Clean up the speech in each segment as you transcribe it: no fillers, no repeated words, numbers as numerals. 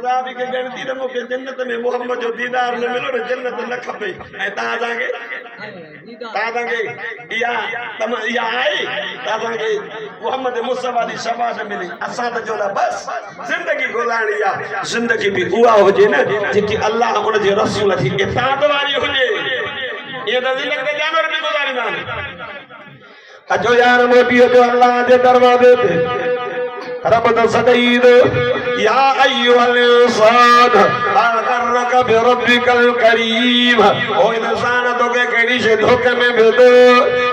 मुसाफिर के गणती तो मुके जन्नत में मोहम्मद जो दीदार न मिलो न जन्नत न खपे ऐं तव्हां जाके या तम या आई तव्हां के मोहम्मद मुस्तफा दी शफाअत मिली असां त जोला बस जिंदगी गुजारणी आ जिंदगी भी उहा हुजे न जेकी अल्लाह उन जे रसूल जी इताअत वारी हुजे ये त जिंदगी जानवर भी गुजारींदा अचो यार मोटियो जो अल्लाह जे दरवाजे ते रब द सदईद या अय्युहल इंसान अगर्रक बिरब्बिकल करीम ओ इंसान तो के केड़ी से धोखे में भेदो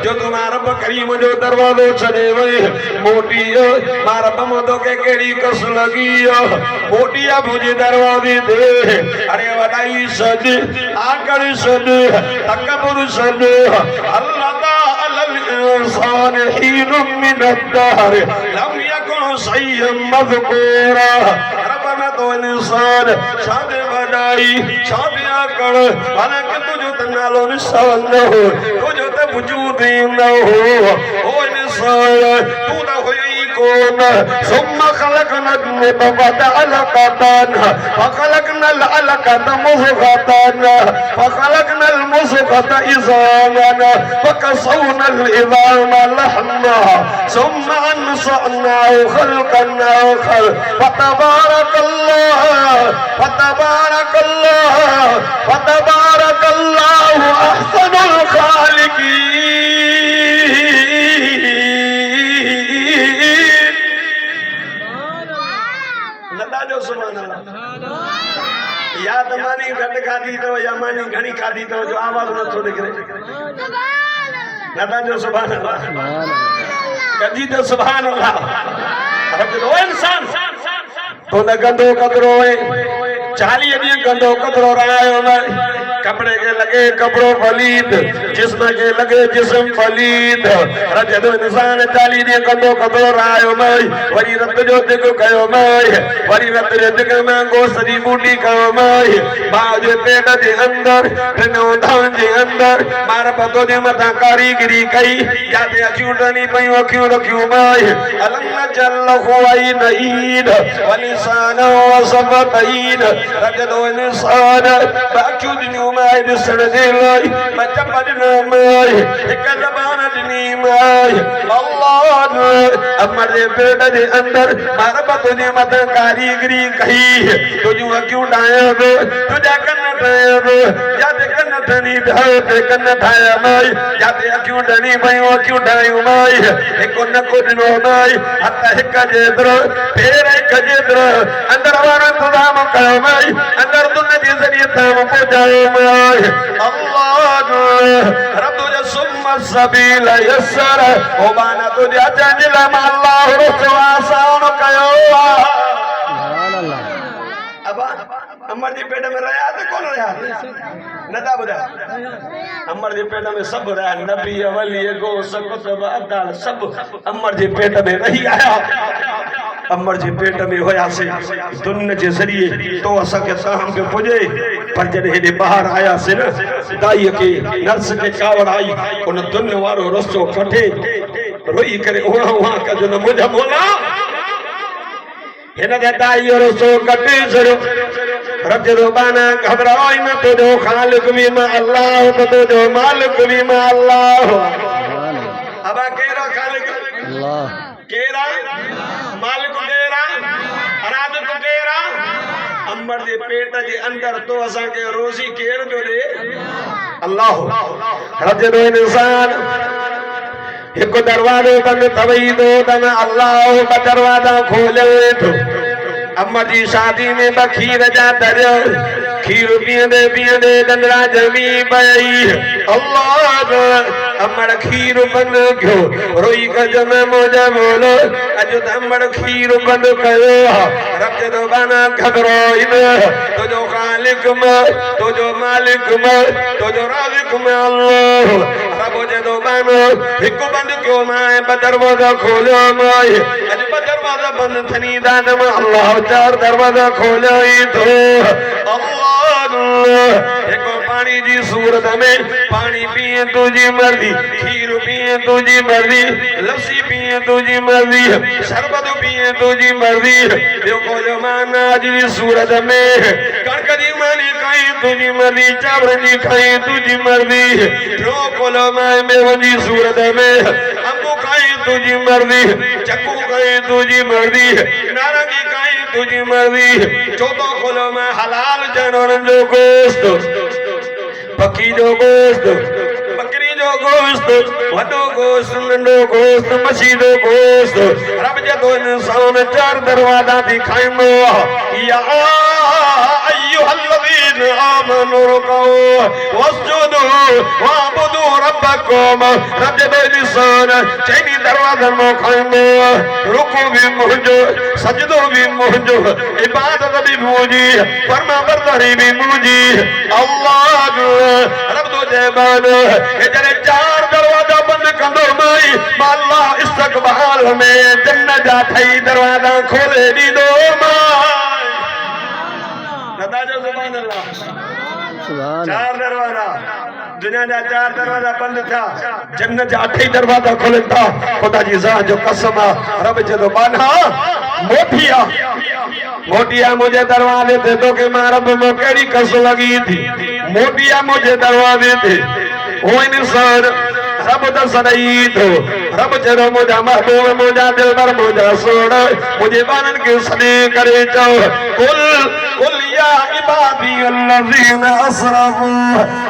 जो तुम्हारा रब करीम जो दरवाजो छड़े वई मोटी मार रब तो के केड़ी कस लगी मोटिया मुझे दरवाजे दे अरे वडाई सद आकर सद तकबर सद अल्लाह इंसान हीन मिन अद्दार लम यकुन सय्यम मज़कूरा रब में तो इंसान शादे वडाई शादे आकड़ हालांकि तुझो त नालो निशान न हो तुझो त वजूद ही न हो ओ इंसान तू न हुई कौन सुम्मा खलकना नुतफत अलकतन फखलकना अलकत मुज़गतन फखलकना मुज़गत इज़ामन फकसौना الإظام لحما ثم أنشأناه خلقا آخر فتبارك الله أحسن الخالقين नदा जो सुभान अल्लाह या तमानी घट खादी तो या मानी घणी खादी तो जो आवाज न थो निकरे नदा जो सुभान अल्लाह कदी तो सुभान अल्लाह रब जो इंसान तो न गंदो कदरो है 40 दी गंदो कदरो रायो में कपड़े के लगे कपड़ों फलीद जिस्म के लगे जिस्म फलीद रजद इंसान 40 दी गंदो कदरो रायो में वरी रत जो दिग कयो में वरी रत जे दिग में गोसरी बूटी कयो में बाज पेट जे अंदर टिनो धान जे अंदर मार पतो जे मथा कारीगरी कई जाते अखियूं टनी पई अखियूं रखियूं में अलंग जल हुई नईद वलिसान वसबतईन रजद इंसान बाकियूं दिनियूं माय दिसण जे लाइ बचप ॾिनो माय हिक ज़बान ॾिनी माय अल्लाह अमर जे पेट जे अंदर मार पतो जे मथा कारीगरी कई तुझियूं अखियूं ठाहियां तुझा कन ठाहियां जाते कन ठनी ते कन ठाहिया माय जाते अखियूं ॾिनी पयूं अखियूं ठाहियूं माय हिकु नकु ॾिनो माय हथ हिक जेतिरो पेर हिक जेतिरो अंदर वारो इंतज़ाम कयो माय अंदर तुन जे ज़रिए तां पहुचायो माय अल्लाह रब जो सुम्मा सबील यसर ओ बाना तुझे अचण जे लाइ अल्लाह रस्तो आसान कयो सुभान अल्लाह अब अमर जी पेट में रहा तो कौन रहा नदा बुधा अमर जी पेट में सब रहा नबी वली गो कुतुब अब्दाल सब अमर जी पेट में रही आया अमर जी पेट में होया से दुन जे जरिए तो असा के साहम के पुजे पर जडे हेडे बाहर आया से न दाई के नर्स के कावड़ आई उन दुन वारो रस्तो कटे रोई करे ओहा ओहा का जो न मुझा बोला हिन के दाई रस्तो कटे जरो रब जो बाना घबराओ न तो जो खालिक भी मां अल्लाह तो जो मालिक भी मां अल्लाह अब केरा खालिक अल्लाह केरा मालिक केरा अराद तो केरा अमर जे पेट जे अंदर तो असा के रोजी केर जो दे अल्लाह रब जो इंसान एक दरवाजो बंद थवई दो तन अल्लाह का दरवाजा खोले तो अमर जी शादी में बखीर जा दरियो खीर पियंदे डंडरा जमी पई अल्लाह अमर खीर बंद क्यों रोई गजम मोजा बोलो अज अमर खीर बंद कयो रब जो बाना घबराई न तो जो खालिक में तो जो मालिक में तो जो राज़िक में अल्लाह रब जो बानो एक बंद क्यों माए दरवाजा खोलो माए अज दरवाजा बंद थनी दान में अल्लाह चार दरवाजा खोलो ही तो अल्लाह एक पानी जी सूरत में पानी पिए तुझी मर्जी खीर पिए तुझी मर्जी लस्सी पिए तुझी मर्जी शरबत पिए तुझी मर्जी देखो जमाना जी सूरत में कणक जी मानी खाई तुझी मर्जी चावल जी खाई तुझी मर्जी रोकोलो माए में जी सूरत में अंबू खाई तुझी मर्जी चक्कू खाई तुझी मर्जी नारंगी खाई तुझी मर्जी चौथो खोलो में हलाल जानवर जो गोश्त पकी जो गोश्त बकरी जो गोश्त वडो गोश्त नंढो गोश्त मछी जो गोश्त रब जदो इंसान चार दरवाजा दिखाईंदो या अय्युहल्लज़ीन आमनू रुकू वस्जुदू वअबुदू रब्बकुम रब जदो इंसान चैनी दरवाजा मो खाईंदो रुकू भी मुंहिंजो सजदो भी मुंहिंजो इबादत भी मुंहिंजी फरमा बरदारी भी मुंहिंजी अल्लाह रब तो जबान जॾहिं चार दरवाजा बंदि कंदो माई मां अल्लाह इस्तक़बाल में जन्नत जा ठही दरवाजा खोले ॾींदो माई नदा जो सुभान अल्लाह चार दरवाजा दुनिया जा चार दरवाजा बंद था जन्नत जा अठ दरवाजा खोले था खुदा जी ज़ात जो कसम रब जदो बाना मोटिया मुझे दरवाजे थे तो के मां रब में केड़ी कस लगी थी मोटिया मुझे दरवाजे थे वो इंसान रब तो सदाई तो रब जरो मुझा महबूब मुझा दिलबर मुझा सोना मुझे बानन के सदे करे जाओ कुल या इबादी अल्लज़ीना असरफू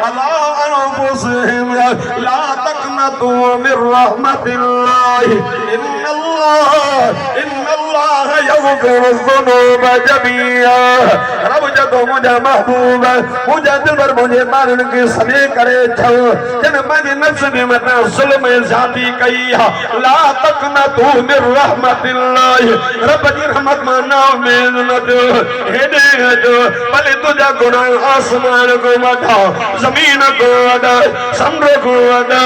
अला अनफुसिहिम ला तक़नतू मिर रहमतिल्लाह इन्नल्लाह यग़फ़िरु ज़ुनूब जमीआ रब जदो मुझा महबूब मुझा दिलबर मुझे बानन के सदे करे जाओ जन मुझे नफ्स में मता जुल्म ज़ाती कई ला तक़नतू मिर रहमतिल्लाह रब जी रहमत में ना उम्मीद न दो हेदे जो भले तुझा गुनाह आसमान को वधा जमीन को वधा समुद्र को वधा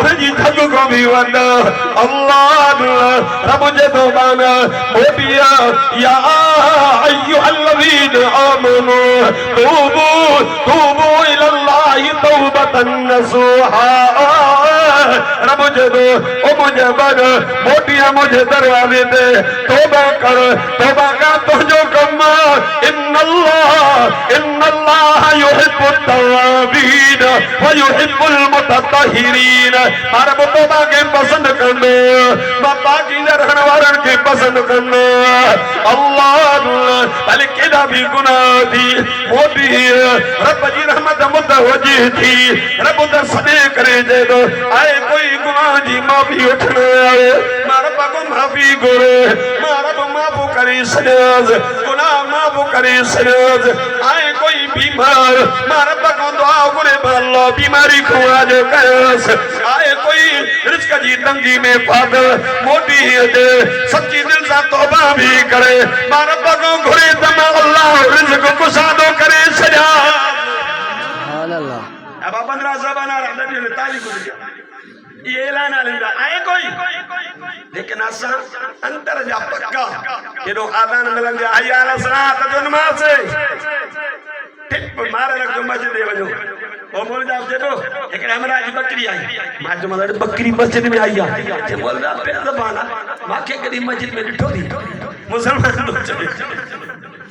उनजी धग को भी वधा अल्लाह रब जदो बाना मोटिया या अय्युहल्लज़ीना आमनू तूबू इलल्लाहि तौबतन नसूहा रब जदो ओ मुझे बन मोटिया मुझे दरवाजे दे तौबा कर तौबा का तुझो कम इन्नल्लाह युहिब्बुत तव्वाबीन व युहिब्बुल मुतत्तहिरीन रब तौबा के पसंद कंदो पाकीज़ा रहण वारन के पसंद कंदो अल्लाह भले केड़ा भी गुनाह थी मोटी रब जी रहमत मुतवज्जिह थी रब दर सदे करे जे दो आए कोई गुनाह जी माफी उठने आए मारा पाको माफी गोरे मारा माफो करे सजाज गुनाह माफो करे सजाज आए कोई बीमार मारा पाको दुआ गोरे अल्लाह बीमारी को आज कयास आए कोई रिज़्क़ जी तंगी में पागल मोटी दे सच्ची दिल से तौबा भी करे मारा पाको गोरे तमा अल्लाह रिज़्क़ को सादो करे सजा सुभान अल्लाह अब 15 ज़बाना रब ने ताली को दिया ये ऐलान आलिंदा आए कोई लेकिन असा अंदर जा पक्का केडो आदान मिलन जा हया अल सलात जो नमाज ठीक मारे लग मस्जिद वजो ओ बोल जा जेडो एक हमरा जी बकरी आई मां जो मतलब बकरी मस्जिद में आई जे बोल रहा पे ज़बाना माके कदी मस्जिद में डिठो दी मुसलमान तो चले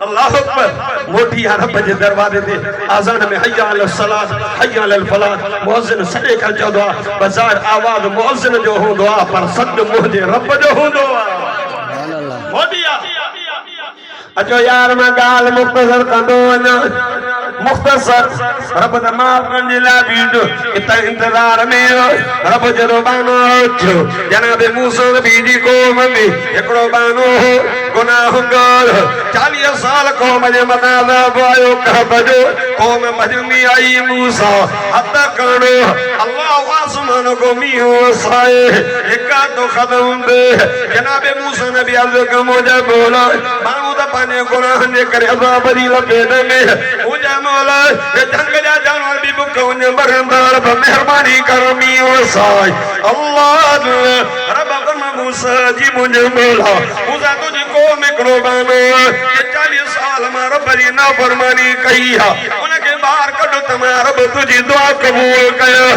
अल्लाह अकबर मोटी रब जे दरवाजे ते आजान में हय्या अल सलात हय्या अल फलाह मुअज्जिन सदे कर चवंदो बाजार आवाज मुअज्जिन जो होंदो पर सद मुझे रब जो होंदो सुभान अल्लाह मोटी अचो यार मैं गाल मुख्तसर कंदो मुख्तसर रब द माफ कंजे ला बीडो इतना इंतजार में रब जरो बानो छो जनाब मूसा बीजी को मम्मी एकड़ो बानो गुनाहगार 40 साल कौम जे मनादा आयो कहबजो कौम मजमी आई मूसा हद करो अल्लाह आसमान को मियो साए एका तो खत्म दे जनाब मूसा नबी अर्ज मुझे बोला बानो द पाने गुनाह ने करे अज़ाब दी लपेट में मुझे मौला ये जंग जा जानवर भी बुकौन बरंदार मेहरबानी कर मियो साए अल्लाह रब फरमा मूसा जी मुझे बोला मूसा तुझे को में करो बानो 40 साल में रब जी नाफरमानी कई है उनके बार कढो त मां रब तुंहिंजी दुआ क़बूल कयो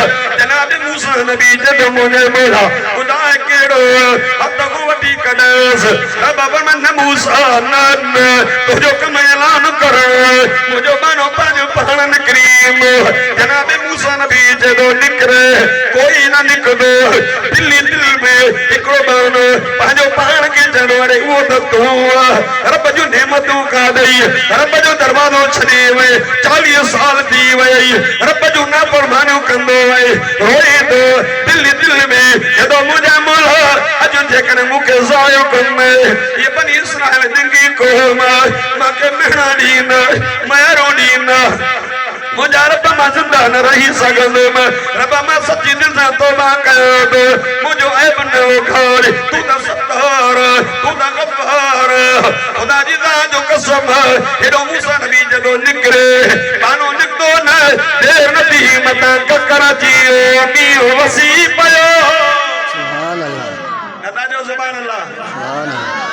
जनाब मूसा नबी जब मुझे मोला खुदा केड़ो हथ को वठी कढस रब फरमाए मूसा न तुझो कम ऐलान कर मुझो बानो पांच पाण करीम जनाब मूसा नबी जब निकरे कोई ना निकदो दिल्ली दिल में एकड़ो बानो पांजो पाण के जड़े वो त तू रब जो नेमतों का दई रब जो दरवाजो छॾे वे 40 साल थी वई रब जो ना परमानो कंदो वे रोए तो दिल में जदो मुझे मोला अजो जेकन मुके जायो कम ये बनी इस्राएल दिंगी को मां के मेहना दीना मारो दीना मुझा रब मां जिंदा न रही सघंदुमि रब मां सची दिल सां तौबा कयो मुझो ऐब न उखाड़ तू त सत्तार तू त गफ़ार खुदा जी ज़ात जो कसम हेॾो मूसा नबी जॾो निकिरे बानो निकितो न देर न थी मतां ककर अची मींहुं वसी पियो सुभान अल्लाह नता जो सुभान अल्लाह सुभान अल्लाह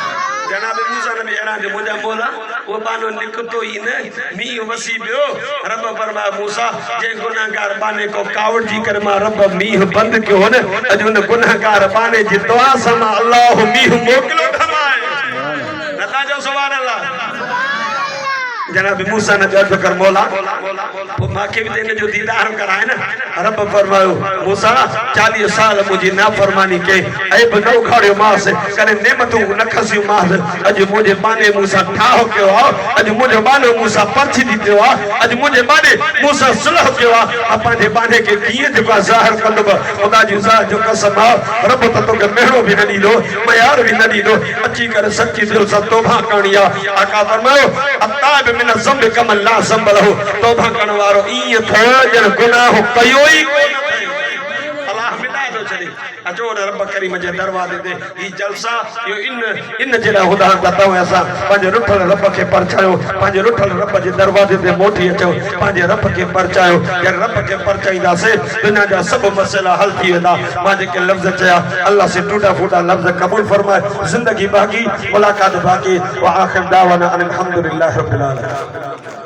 जनाब मूसा नबी अहिड़ा जो मुंहिंजा मोला वो बानो निकितो ई न मींहुं वसी पियो रब फरमाया मूसा जे गुनाहगार बाने को कावड़ जी कर मां रब मींहुं बंदि कयो न अॼु उन गुनाहगार बाने जी दुआ सां मां अल्लाह मींहुं मोकिलियो ठमाए नता जो सुभान अल्लाह जनाब मूसा ने अर्ज कर मौला वो माके भी देने जो दीदार कराए ना रब फरमायो मूसा 40 साल मुझी नाफरमानी के ऐब न उखाड़ियो मास करे नेमतू न खसियो मास अज मुझे बाने मूसा ठाहो कयो अज मुझे बाने मूसा परछी दियो अज मुझे बाने मूसा सुलह कयो अपन बाने के किए जो ज़ाहिर कंदो खुदा जी ज़ात जो कसम रब तो के मेहरो भी न दीदो मयार भी न दीदो अची कर सच्ची दिल से तौबा करनी आका फरमायो अताब मिन ज़ंब कम ला ज़ंब लो तौबा करण वारो ई थ जन गुनाह कयो ई अल्लाह मिटा दो चली अचो रब करीम जे दरवाजे ते ई जलसा यो इन जेड़ा खुदा दाता ऐसा पंज रुठल रब के परचायो पंज रुठल रब जे दरवाजे ते मोटी अचो पंज रब के परचायो या रब के परचाईदा से दुनिया जा सब मसला हल थी वेंदा मां जे के लफ्ज चया अल्लाह से टूटा फूटा लफ्ज कबूल फरमाए जिंदगी बाकी मुलाकात बाकी व आखिर दावाना अल्हम्दुलिल्लाहि रब्बिल आलमीन।